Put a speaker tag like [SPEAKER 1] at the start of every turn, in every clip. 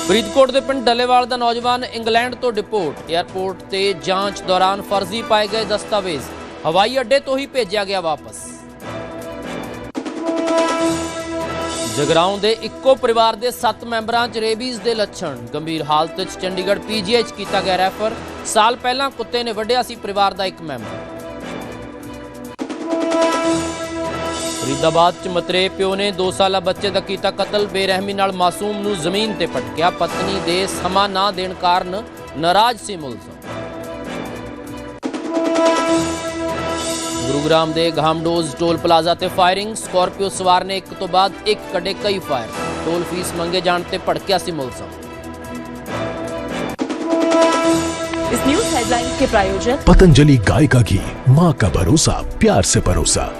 [SPEAKER 1] फरीदकोट के पिंड डलेवाल का नौजवान इंग्लैंड तो डिपोर्ट। एयरपोर्ट से जांच दौरान फर्जी पाए गए दस्तावेज हवाई अड्डे तो ही भेजा गया वापस। जगराओं के इक्को परिवार के 7 मैंबरां च रेबीज़ के लक्षण। गंभीर हालत च चंडीगढ़ PGI किया गया रैफर। साल पहला कुत्ते ने वड्ढिया सी परिवार का एक मैंबर। फरीदाबाद च मतरे प्यो ने 2 साला बच्चे का किया कतल। बेरहमी नाल मासूम नूं जमीन ते पटकिया। पत्नी दे समा ना देण कारण नाराज सी मुलजम। गुरुग्राम के घामडोज टोल प्लाजा ते फायरिंग। स्कॉर्पियो सवार ने एक तो बाद एक कड़े कई फायर। टोल फीस मंगे जाने ते भड़किया सी मुलजम।
[SPEAKER 2] इस न्यूज हेडलाइन के प्रायोजक
[SPEAKER 3] पतंजलि गाय का घी, माँ का भरोसा, प्यार से परोसा।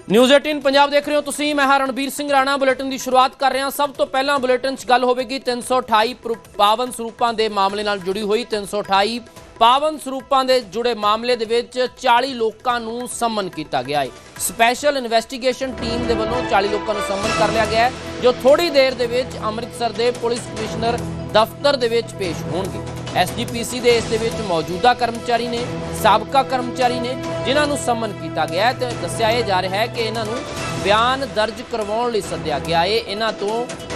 [SPEAKER 1] न्यूज़ 18 पंजाब देख रहे हो तुसीं। मैं हां रणबीर सिंह राणा। बुलेटिन की शुरुआत कर रहे हैं। सब तो पहला बुलेटिन च गल होगी 328 पावन सरੂਪਾਂ के मामले नाल जुड़ी हुई। 328 पावन ਸਰੂਪਾਂ के जुड़े मामले दे विच 40 लोगों को समन किया गया है। स्पैशल इन्वेस्टिगेशन टीम के वालों 40 लोगों को समन कर लिया गया है, जो थोड़ी देर दे विच अमृतसर के पुलिस कमिश्नर दफ्तर दे विच पेश होणगे। SGPC के इस दे विच मौजूदा कर्मचारी ने, साबका कर्मचारी ने, जिन्होंने समन किया गया है। तो दस्सिया जा रहा है कि इन्हों बयान दर्ज करवाउण लई सद्दिया गया है। इन्हां तो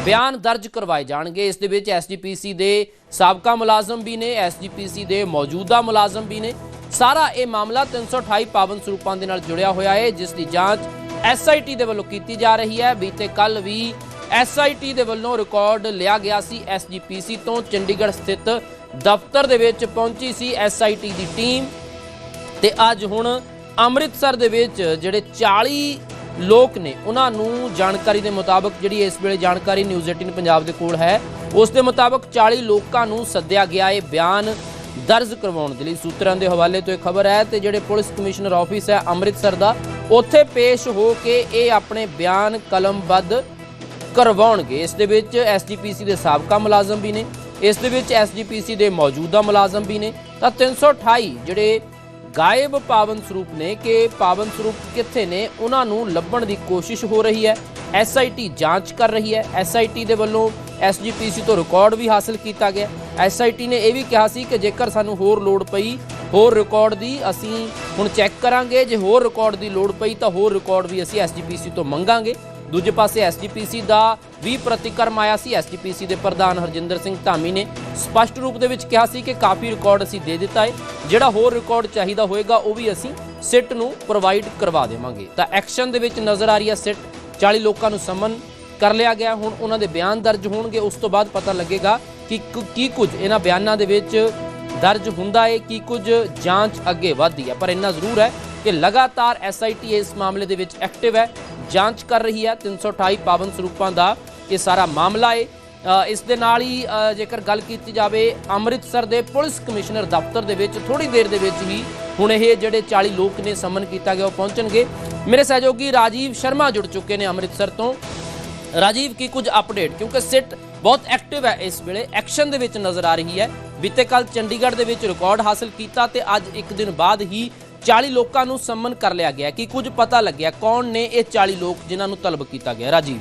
[SPEAKER 1] बयान दर्ज करवाए जाणगे। इस दे विच SGPC के साबका मुलाजम भी ने, SGPC के मौजूदा मुलाजम भी ने। सारा ये मामला 328 पावन ਸਰੂਪਾਂ ਦੇ ਨਾਲ जुड़िया होया है, जिसकी जांच SIT के वालों की जा रही है। बीते कल भी SIT के वालों रिकॉर्ड लिया गया सी। SGPC तो चंडीगढ़ स्थित दफ्तर दे विच पहुंची सी SIT की टीम। ते अज हुण अमृतसर दे विच जिहड़े 40 लोग ने उन्होंने जानकारी के मुताबिक, जिहड़ी इस वेले जानकारी न्यूज़ 18 पंजाब के कोल है, उस दे मुताबिक 40 लोगों को सद्दिया गया है बयान दर्ज करवाउण दे लई। सूत्रां दे हवाले तो एक खबर है। तो जिहड़े पुलिस कमिश्नर ऑफिस है अमृतसर का, उत्थे पेश हो के ये अपने बयान कलमबद्ध करवाउणगे। इस दे विच SGPC के साबका मुलाजम भी ने, इस दे विच SGPC के मौजूदा मुलाजम भी ने। तो 328 जिहड़े गायब पावन ਸਰੂਪ ने कि पावन ਸਰੂਪ कित्थे ने, उन्होंने लभण की कोशिश हो रही है। SIT जांच कर रही है। SIT के वालों SGPC तो रिकॉर्ड भी हासिल किया गया। SIT ने यह भी कहा सी कि जेकर सानू होर लोड़ पई होर रिकॉर्ड की असीं हुण चैक करांगे। जे होर रिकॉर्ड की लोड़ पई तो होर रिकॉर्ड भी असीं SGPC तो मंगांगे। दूजे पासे SGPC का भी प्रतिक्रम आया सी। SGPC के प्रधान हरजिंदर सिंह धामी ने स्पष्ट रूप दे विच कहा सी कि काफ़ी रिकॉर्ड असीं दे दिता है, जिहड़ा होर रिकॉर्ड चाहिदा होएगा वो भी असीं सिट नूं प्रोवाइड करवा देवांगे। तो एक्शन दे विच नज़र आ रही है सिट। 40 लोगों को समन कर लिया गया। हुण उन्हां दे बयान दर्ज होणगे, उस तो बाद पता लगेगा कि की कुछ इन्हां बयानां दे विच दर्ज हुंदा है, की कुछ जांच अगे वधदी है। पर इन्ना जरूर है कि लगातार SIT इस मामले दे विच एक्टिव है, जांच कर रही है। 328 पावन ਸਰੂਪਾਂ का ये सारा मामला है। इस दे नाल ही जेकर गल की जाए अमृतसर के पुलिस कमिश्नर दफ्तर दे विच थोड़ी देर दे विच ही हुण ये जिहड़े 40 लोग ने समन किया गया वो पहुंचणगे। मेरे सहयोगी राजीव शर्मा जुड़ चुके हैं अमृतसर तो। राजीव की कुछ अपडेट, क्योंकि सिट बहुत एक्टिव है इस वेले, एक्शन दे विच नज़र आ रही है। बीते कल चंडीगढ़ दे विच रिकॉर्ड हासिल किया ते अज एक दिन बाद ही 40 लोगों को समन कर लिया गया। कि कुछ पता लग्या कौन ने ये 40 लोग जिन्होंने तलब किया गया? राजीव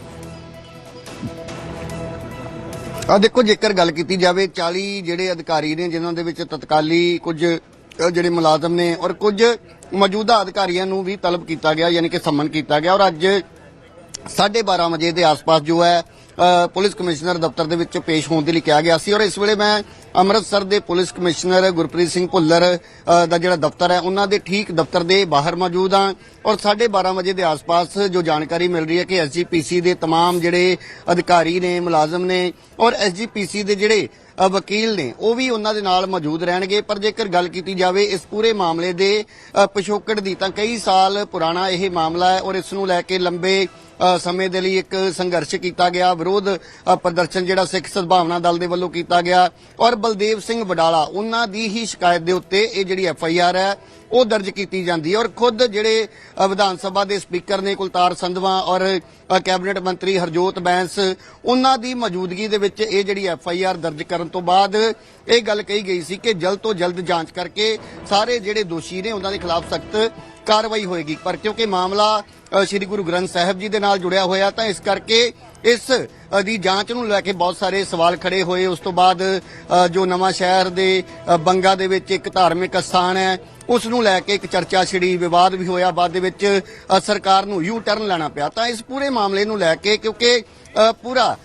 [SPEAKER 4] देखो, जेकर गल की जाए 40 ਜਿਹੜੇ अधिकारी ने जिन्हों ਦੇ ਵਿੱਚ तत्काली कुछ ਜਿਹੜੇ मुलाजम ने और कुछ मौजूदा अधिकारियों ਨੂੰ भी तलब किया गया, यानी कि समन किया गया। और अज 12:30 बजे के आस पास जो है पुलिस कमिश्नर दफ्तर ਦੇ ਵਿੱਚ पेश होने के लिए कहा गया सी। और इस ਵੇਲੇ मैं अमृतसर के पुलिस कमिश्नर गुरप्रीत सिंह भुੱਲਰ का जो दफ्तर है उन्होंने ठीक दफ्तर के बाहर मौजूद हाँ। और 12:30 बजे के आस पास जो जानकारी मिल रही है कि SGPC के तमाम ਜਿਹੜੇ अधिकारी ने, मुलाजम ने और SGPC के ਜਿਹੜੇ वकील ने वो भी उन्होंने नाल मौजूद रहणगे। पर जेकर गल की जाए इस पूरे मामले के पिछोकड़ की, तो कई साल पुराना यह मामला है और इसनूं लैके लंबे समय के लिए एक संघर्ष किया गया, विरोध प्रदर्शन जिहड़ा सिख सद्भावना दल के वल्लों किया गया। और बलदेव सिंह वडाला उन्हां दी ही शिकायत के उत्ते ये जिहड़ी FIR है वो दर्ज की जाती है। और खुद जिहड़े विधान सभा के स्पीकर ने कुलतार संधवा और कैबिनेट मंत्री हरजोत बैंस उन्हां दी मौजूदगी दे विच ये जिहड़ी FIR दर्ज करन तो बाद ये गल कही गई सी कि जल्द तो जल्द जांच करके सारे जिहड़े दोषी ने उन्हां दे खिलाफ सख्त ਕਾਰਵਾਈ ਹੋਏਗੀ। ਪਰ ਕਿਉਂਕਿ ਮਾਮਲਾ ਸ੍ਰੀ ਗੁਰੂ ਗ੍ਰੰਥ ਸਾਹਿਬ ਜੀ ਦੇ ਨਾਲ ਜੁੜਿਆ ਹੋਇਆ ਤਾਂ ਇਸ ਕਰਕੇ ਇਸ ਦੀ ਜਾਂਚ ਨੂੰ ਲੈ ਕੇ ਬਹੁਤ ਸਾਰੇ ਸਵਾਲ ਖੜੇ ਹੋਏ। ਉਸ ਤੋਂ ਬਾਅਦ ਜੋ ਨਵਾਂ ਸ਼ਹਿਰ ਦੇ ਬੰਗਾ ਦੇ ਵਿੱਚ ਇੱਕ ਧਾਰਮਿਕ ਅਸਥਾਨ ਹੈ ਉਸ ਨੂੰ ਲੈ ਕੇ ਇੱਕ ਚਰਚਾ ਛਿੜੀ, ਵਿਵਾਦ ਵੀ ਹੋਇਆ। ਬਾਅਦ ਦੇ ਵਿੱਚ ਸਰਕਾਰ ਨੂੰ ਯੂ ਟਰਨ ਲੈਣਾ ਪਿਆ। ਤਾਂ ਇਸ ਪੂਰੇ ਮਾਮਲੇ ਨੂੰ ਲੈ ਕੇ ਕਿਉਂਕਿ ਪੂਰਾ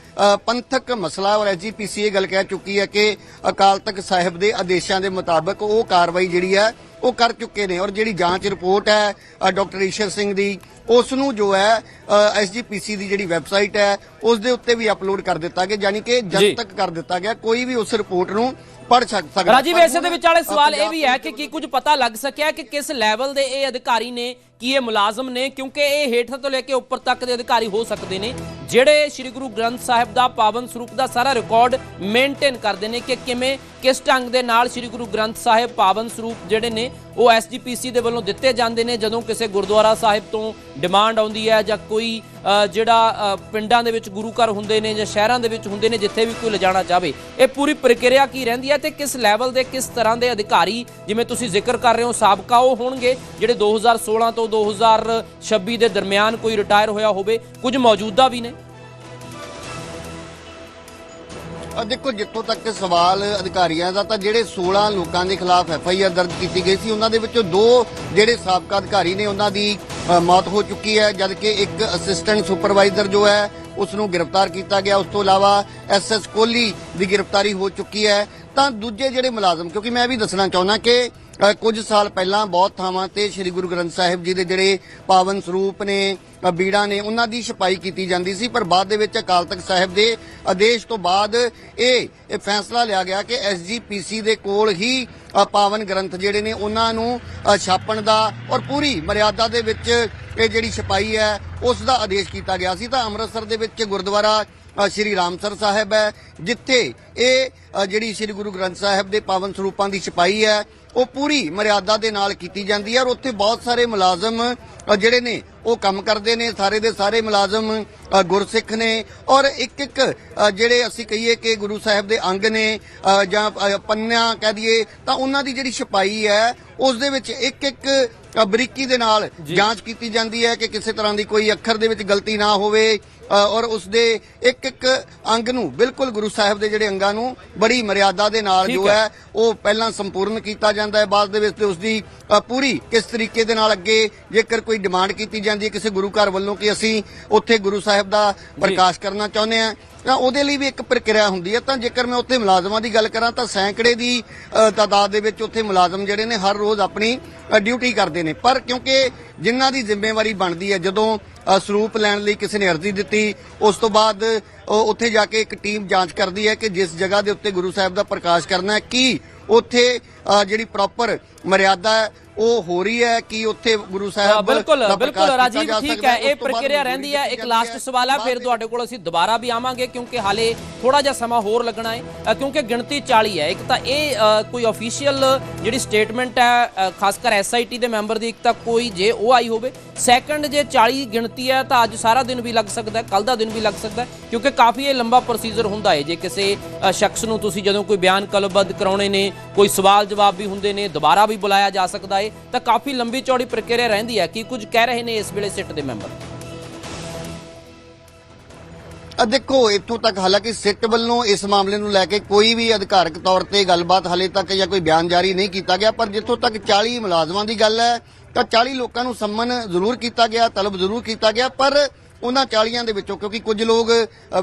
[SPEAKER 4] ਪੰਥਕ ਮਸਲਾ ਔਰ ਐਸਜੀਪੀਸੀ ਇਹ ਗੱਲ ਕਹਿ ਚੁੱਕੀ ਹੈ ਕਿ ਅਕਾਲ ਤਖਤ ਸਾਹਿਬ ਦੇ ਆਦੇਸ਼ਾਂ ਦੇ ਮੁਤਾਬਕ ਉਹ ਕਾਰਵਾਈ ਜਿਹੜੀ ਹੈ ਉਹ ਕਰ ਚੁੱਕੇ ਨੇ। ਔਰ ਜਿਹੜੀ ਜਾਂਚ ਰਿਪੋਰਟ ਹੈ ਡਾਕਟਰ ਈਸ਼ਰ ਸਿੰਘ ਦੀ ਉਸ ਨੂੰ ਜੋ ਹੈ ਐਸਜੀਪੀਸੀ ਦੀ ਜਿਹੜੀ ਵੈਬਸਾਈਟ ਹੈ ਉਸ ਦੇ ਉੱਤੇ ਵੀ ਅਪਲੋਡ ਕਰ ਦਿੱਤਾ ਗਿਆ, ਯਾਨੀ ਕਿ ਜਨਤਕ ਕਰ ਦਿੱਤਾ ਗਿਆ। ਕੋਈ ਵੀ ਉਸ ਰਿਪੋਰਟ ਨੂੰ ਪੜ ਸਕਦਾ।
[SPEAKER 1] ਰਾਜੀਵ, ਇਸੇ ਦੇ ਵਿਚਾਲੇ ਸਵਾਲ ਇਹ ਵੀ ਹੈ ਕਿ ਕੀ ਕੁਝ ਪਤਾ ਲੱਗ ਸਕਿਆ ਕਿ ਕਿਸ ਲੈਵਲ ਦੇ ਇਹ ਅਧਿਕਾਰੀ ਨੇ, ਕੀ ਇਹ ਮੁਲਾਜ਼ਮ ਨੇ? ਕਿਉਂਕਿ ਇਹ ਹੇਠਾਂ ਤੋਂ ਲੈ ਕੇ ਉੱਪਰ ਤੱਕ ਦੇ ਅਧਿਕਾਰੀ ਹੋ ਸਕਦੇ ਨੇ ਜਿਹੜੇ ਸ੍ਰੀ ਗੁਰੂ ਗ੍ਰੰਥ ਸਾਹਿਬ ਦਾ ਪਾਵਨ ਸਰੂਪ ਦਾ ਸਾਰਾ ਰਿਕਾਰਡ ਮੇਨਟੇਨ ਕਰਦੇ ਨੇ ਕਿ ਕਿਵੇਂ ਕਿਸ ਢੰਗ ਦੇ ਨਾਲ ਸ੍ਰੀ ਗੁਰੂ ਗ੍ਰੰਥ ਸਾਹਿਬ ਪਾਵਨ ਸਰੂਪ ਜਿਹੜੇ ਨੇ ਉਹ ਐਸਜੀਪੀਸੀ ਦੇ ਵੱਲੋਂ ਦਿੱਤੇ ਜਾਂਦੇ ਨੇ ਜਦੋਂ ਕਿਸੇ ਗੁਰਦੁਆਰਾ ਸਾਹਿਬ ਤੋਂ ਡਿਮਾਂਡ ਆਉਂਦੀ ਹੈ ਜਾਂ ਕੋਈ ਜਿਹੜਾ ਪਿੰਡਾਂ ਦੇ ਵਿੱਚ ਗੁਰੂ ਘਰ ਹੁੰਦੇ ਨੇ ਜਾਂ ਸ਼ਹਿਰਾਂ ਦੇ ਵਿੱਚ ਹੁੰਦੇ ਨੇ ਜਿੱਥੇ ਵੀ ਕੋਈ ਲਿਜਾਣਾ ਚਾਹਵੇ। ਇਹ ਪੂਰੀ ਪ੍ਰਕਿਰਿਆ ਕੀ ਰਹਿੰਦੀ ਹੈ ਤੇ ਕਿਸ ਲੈਵਲ ਦੇ ਕਿਸ ਤਰ੍ਹਾਂ ਦੇ ਅਧਿਕਾਰੀ, ਜਿਵੇਂ ਤੁਸੀਂ ਜ਼ਿਕਰ ਕਰ ਰਹੇ ਹੋ ਸਾਬਕਾ, ਉਹ ਹੋਣਗੇ ਜਿਹੜੇ 2016 ਤੋਂ 2026 ਦੇ ਦਰਮਿਆਨ ਕੋਈ ਰਿਟਾਇਰ ਹੋਇਆ ਹੋਵੇ, ਕੁਝ ਮੌਜੂਦਾ ਵੀ ਨੇ?
[SPEAKER 4] ਦੇਖੋ, ਜਿੱਥੋਂ ਤੱਕ ਸਵਾਲ ਅਧਿਕਾਰੀਆਂ ਦਾ, ਤਾਂ ਜਿਹੜੇ 16 ਲੋਕਾਂ ਦੇ ਖਿਲਾਫ ਐਫਆਈਆਰ ਦਰਜ ਕੀਤੀ ਗਈ ਸੀ ਉਹਨਾਂ ਦੇ ਵਿੱਚੋਂ 2 ਜਿਹੜੇ ਸਾਬਕਾ ਅਧਿਕਾਰੀ ਨੇ ਉਹਨਾਂ ਦੀ ਮੌਤ ਹੋ ਚੁੱਕੀ ਹੈ, ਜਦਕਿ ਇੱਕ ਅਸਿਸਟੈਂਟ ਸੁਪਰਵਾਈਜ਼ਰ ਜੋ ਹੈ ਉਸ ਨੂੰ ਗ੍ਰਿਫਤਾਰ ਕੀਤਾ ਗਿਆ। ਉਸ ਤੋਂ ਇਲਾਵਾ ਐਸਐਸ ਕੋਹਲੀ ਦੀ ਗ੍ਰਿਫਤਾਰੀ ਹੋ ਚੁੱਕੀ ਹੈ। ਤਾਂ ਦੂਜੇ ਜਿਹੜੇ ਮੁਲਾਜ਼ਮ, ਕਿਉਂਕਿ ਮੈਂ ਵੀ ਦੱਸਣਾ ਚਾਹੁੰਦਾ ਕਿ ਕੁਝ ਸਾਲ ਪਹਿਲਾਂ ਬਹੁਤ ਥਾਵਾਂ ਤੇ ਸ੍ਰੀ ਗੁਰੂ ਗ੍ਰੰਥ ਸਾਹਿਬ ਜੀ ਦੇ ਜਿਹੜੇ ਪਾਵਨ ਸਰੂਪ ਨੇ, ਬੀੜਾਂ ਨੇ, ਉਹਨਾਂ ਦੀ ਛਪਾਈ ਕੀਤੀ ਜਾਂਦੀ ਸੀ। ਪਰ ਬਾਅਦ ਦੇ ਵਿੱਚ ਅਕਾਲ ਤਖਤ ਸਾਹਿਬ ਦੇ ਆਦੇਸ਼ ਤੋਂ ਬਾਅਦ ਇਹ ਫੈਸਲਾ ਲਿਆ ਗਿਆ ਕਿ ਐਸਜੀਪੀਸੀ ਦੇ ਕੋਲ ਹੀ ਪਾਵਨ ਗ੍ਰੰਥ ਜਿਹੜੇ ਨੇ ਉਹਨਾਂ ਨੂੰ ਛਾਪਣ ਦਾ ਔਰ ਪੂਰੀ ਮਰਿਆਦਾ ਦੇ ਵਿੱਚ ਇਹ ਜਿਹੜੀ ਛਪਾਈ ਹੈ ਉਸ ਦਾ ਆਦੇਸ਼ ਕੀਤਾ ਗਿਆ ਸੀ। ਤਾਂ ਅੰਮ੍ਰਿਤਸਰ ਦੇ ਵਿੱਚ ਗੁਰਦੁਆਰਾ ਸ਼੍ਰੀ ਰਾਮਸਰ ਸਾਹਿਬ ਹੈ ਜਿੱਥੇ ਇਹ ਜਿਹੜੀ ਸ੍ਰੀ ਗੁਰੂ ਗ੍ਰੰਥ ਸਾਹਿਬ ਦੇ ਪਾਵਨ ਸਰੂਪਾਂ ਦੀ ਛਪਾਈ ਹੈ ਉਹ ਪੂਰੀ ਮਰਿਆਦਾ ਦੇ ਨਾਲ ਕੀਤੀ ਜਾਂਦੀ ਹੈ। ਔਰ ਉੱਥੇ ਬਹੁਤ ਸਾਰੇ ਮੁਲਾਜ਼ਮ ਜਿਹੜੇ ਨੇ ਉਹ ਕੰਮ ਕਰਦੇ ਨੇ, ਸਾਰੇ ਦੇ ਸਾਰੇ ਮੁਲਾਜ਼ਮ ਗੁਰਸਿੱਖ ਨੇ ਔਰ ਇੱਕ ਜਿਹੜੇ ਅਸੀਂ ਕਹੀਏ ਕਿ ਗੁਰੂ ਸਾਹਿਬ ਦੇ ਅੰਗ ਨੇ ਜਾਂ ਪੰਨਿਆਂ ਕਹਿ ਦਈਏ, ਤਾਂ ਉਹਨਾਂ ਦੀ ਜਿਹੜੀ ਛਪਾਈ ਹੈ ਉਸ ਦੇ ਵਿੱਚ ਇੱਕ ਬਰੀਕੀ ਦੇ ਨਾਲ ਜਾਂਚ ਕੀਤੀ ਜਾਂਦੀ ਹੈ ਕਿ ਕਿਸੇ ਤਰ੍ਹਾਂ ਦੀ ਕੋਈ ਅੱਖਰ ਦੇ ਵਿੱਚ ਗਲਤੀ ਨਾ ਹੋਵੇ ਔਰ ਉਸ ਦੇ ਇੱਕ ਅੰਗ ਨੂੰ, ਬਿਲਕੁਲ ਗੁਰੂ ਸਾਹਿਬ ਦੇ ਜਿਹੜੇ ਅੰਗਾਂ ਨੂੰ ਬੜੀ ਮਰਿਆਦਾ ਦੇ ਨਾਲ ਜੋ ਹੈ ਉਹ ਪਹਿਲਾਂ ਸੰਪੂਰਨ ਕੀਤਾ ਜਾਂਦਾ ਹੈ। ਬਾਅਦ ਦੇ ਵਿੱਚ ਉਸ ਦੀ ਪੂਰੀ ਕਿਸ ਤਰੀਕੇ ਦੇ ਨਾਲ ਅੱਗੇ ਜੇਕਰ ਕੋਈ ਡਿਮਾਂਡ ਕੀਤੀ ਜਾਂਦੀ ਹੈ ਕਿਸੇ ਗੁਰੂ ਘਰ ਵੱਲੋਂ ਕਿ ਅਸੀਂ ਉੱਥੇ ਗੁਰੂ ਸਾਹਿਬ ਦਾ ਪ੍ਰਕਾਸ਼ ਕਰਨਾ ਚਾਹੁੰਦੇ ਹਾਂ ਤਾਂ ਉਹਦੇ ਲਈ ਵੀ ਇੱਕ ਪ੍ਰਕਿਰਿਆ ਹੁੰਦੀ ਹੈ। ਤਾਂ ਜੇਕਰ ਮੈਂ ਉੱਥੇ ਮੁਲਾਜ਼ਮਾਂ ਦੀ ਗੱਲ ਕਰਾਂ ਤਾਂ ਸੈਂਕੜੇ ਦੀ ਤਾਦਾਦ ਦੇ ਵਿੱਚ ਉੱਥੇ ਮੁਲਾਜ਼ਮ ਜਿਹੜੇ ਨੇ ਹਰ ਰੋਜ਼ ਆਪਣੀ ਡਿਊਟੀ ਕਰਦੇ ਨੇ। ਪਰ ਕਿਉਂਕਿ ਜਿਨ੍ਹਾਂ ਦੀ ਜ਼ਿੰਮੇਵਾਰੀ ਬਣਦੀ ਹੈ, ਜਦੋਂ ਸਰੂਪ ਲੈਣ ਲਈ ਕਿਸੇ ਨੇ ਅਰਜ਼ੀ ਦਿੱਤੀ ਉਸ ਤੋਂ ਬਾਅਦ ਉੱਥੇ ਜਾ ਕੇ ਇੱਕ ਟੀਮ ਜਾਂਚ ਕਰਦੀ ਹੈ ਕਿ ਜਿਸ ਜਗ੍ਹਾ ਦੇ ਉੱਤੇ ਗੁਰੂ ਸਾਹਿਬ ਦਾ ਪ੍ਰਕਾਸ਼ ਕਰਨਾ ਹੈ ਕੀ ਉੱਥੇ ਜਿਹੜੀ ਪ੍ਰੋਪਰ ਮਰਿਆਦਾ ਹੈ ਉਹ ਹੋ ਰਹੀ ਹੈ ਕਿ ਉੱਥੇ ਗੁਰੂ ਸਾਹਿਬ
[SPEAKER 1] ਬਿਲਕੁਲ ਰਾਜੀਵ, ਠੀਕ ਹੈ, ਇਹ ਪ੍ਰਕਿਰਿਆ ਰਹਿੰਦੀ ਹੈ। ਇੱਕ ਲਾਸਟ ਸਵਾਲ ਹੈ, ਫਿਰ ਤੁਹਾਡੇ ਕੋਲ ਅਸੀਂ ਦੁਬਾਰਾ ਵੀ ਆਵਾਂਗੇ ਕਿਉਂਕਿ ਹਾਲੇ ਥੋੜਾ ਜਿਹਾ ਸਮਾਂ ਹੋਰ ਲੱਗਣਾ ਹੈ ਕਿਉਂਕਿ ਗਿਣਤੀ 40 ਹੈ। ਇੱਕ ਤਾਂ ਇਹ ਕੋਈ ਅਫੀਸ਼ੀਅਲ ਜਿਹੜੀ ਸਟੇਟਮੈਂਟ ਹੈ ਖਾਸ ਕਰ ਐਸਆਈਟੀ ਦੇ ਮੈਂਬਰ ਦੀ, ਇੱਕ ਤਾਂ ਕੋਈ ਜੇ ਉਹ ਆਈ ਹੋਵੇ, ਸੈਕੰਡ ਜੇ 40 ਗਿਣਤੀ ਹੈ ਤਾਂ ਅੱਜ ਸਾਰਾ ਦਿਨ ਵੀ ਲੱਗ ਸਕਦਾ ਹੈ, ਕੱਲ ਦਾ ਦਿਨ ਵੀ ਲੱਗ ਸਕਦਾ ਹੈ ਕਿਉਂਕਿ ਕਾਫੀ ਇਹ ਲੰਬਾ ਪ੍ਰੋਸੀਜਰ ਹੁੰਦਾ ਹੈ। ਜੇ ਕਿਸੇ ਸ਼ਖਸ ਨੂੰ ਤੁਸੀਂ ਜਦੋਂ ਕੋਈ ਬਿਆਨ ਕਲਮਬੱਧ ਕਰਾਉਣੇ ਨੇ, ਕੋਈ ਸਵਾਲ ਜਵਾਬ ਵੀ ਹੁੰਦੇ ਨੇ, ਦੁਬਾਰਾ ਵੀ ਬੁਲਾਇਆ ਜਾ ਸਕਦਾ ਹੈ, ਤਾਂ ਕਾਫੀ ਲੰਬੀ ਚੌੜੀ ਪ੍ਰਕਿਰਿਆ ਰਹਿੰਦੀ ਹੈ। ਕੀ ਕੁਝ ਕਹਿ ਰਹੇ ਨੇ ਇਸ ਵੇਲੇ ਸਿੱਟ ਦੇ ਮੈਂਬਰ?
[SPEAKER 4] ਦੇਖੋ, ਇੱਥੋਂ ਤੱਕ ਹਾਲਾਂਕਿ ਸਿੱਟ ਵੱਲੋਂ ਇਸ ਮਾਮਲੇ ਨੂੰ ਲੈ ਕੇ ਕੋਈ ਵੀ ਅਧਿਕਾਰਕ ਤੌਰ ਤੇ ਗੱਲਬਾਤ ਹਾਲੇ ਤੱਕ ਜਾਂ ਕੋਈ ਬਿਆਨ ਜਾਰੀ ਨਹੀਂ ਕੀਤਾ ਗਿਆ। ਪਰ ਜਿੱਥੋਂ ਤੱਕ 40 ਮੁਲਾਜ਼ਮਾਂ ਦੀ ਗੱਲ ਹੈ ਤਾਂ 40 ਲੋਕਾਂ ਨੂੰ ਸੰਮਨ ਜ਼ਰੂਰ ਕੀਤਾ ਗਿਆ, ਤਲਬ ਜ਼ਰੂਰ ਕੀਤਾ ਗਿਆ। ਪਰ ਉਹਨਾਂ 40 ਦੇ ਵਿੱਚੋਂ ਕਿਉਂਕਿ ਕੁਝ ਲੋਕ